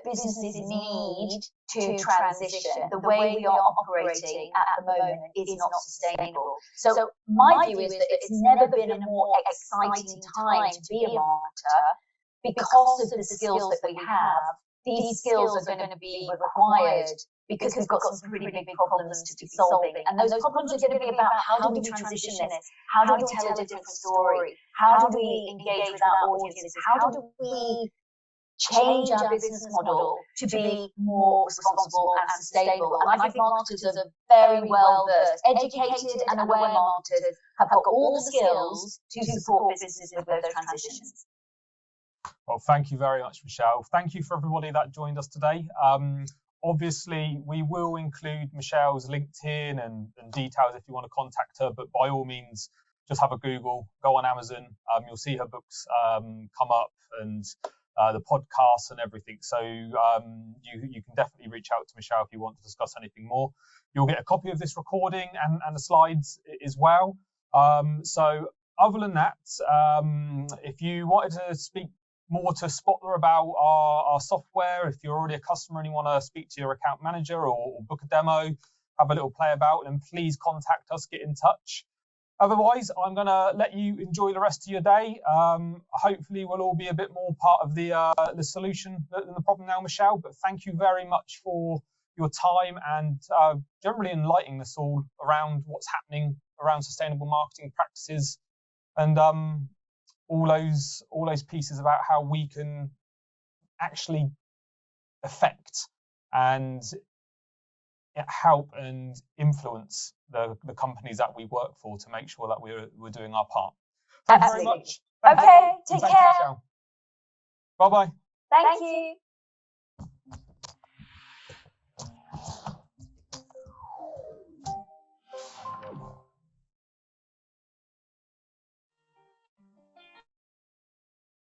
businesses need to transition. The way we are operating at the moment is not sustainable. So my view is that it's never been a more exciting time to be a marketer because of the skills that we have. These skills are going to be required because we've got some pretty big problems to be solving. And those problems are going to be about how do we transition this? How do we tell a different story? How do we engage with our audiences? How do we change our business model to be more responsible and sustainable? And I think marketers are very well versed, educated and aware marketers have got all the skills to support businesses with those transitions. Well, thank you very much, Michelle. Thank you for everybody that joined us today. Obviously, we will include Michelle's LinkedIn and details if you want to contact her, but by all means, just have a Google, go on Amazon. You'll see her books come up, and the podcasts and everything. So you can definitely reach out to Michelle if you want to discuss anything more. You'll get a copy of this recording and the slides as well. So other than that, if you wanted to speak more to Spotler about our software, if you're already a customer and you want to speak to your account manager or book a demo, have a little play about, then please contact us, get in touch. Otherwise, I'm going to let you enjoy the rest of your day. Hopefully, we'll all be a bit more part of the solution than the problem now, Michelle. But thank you very much for your time and generally enlightening us all around what's happening around sustainable marketing practices and all those pieces about how we can actually affect and help and influence the companies that we work for to make sure that we're doing our part. Thank you very much. Okay, take care. Bye-bye. Thank you.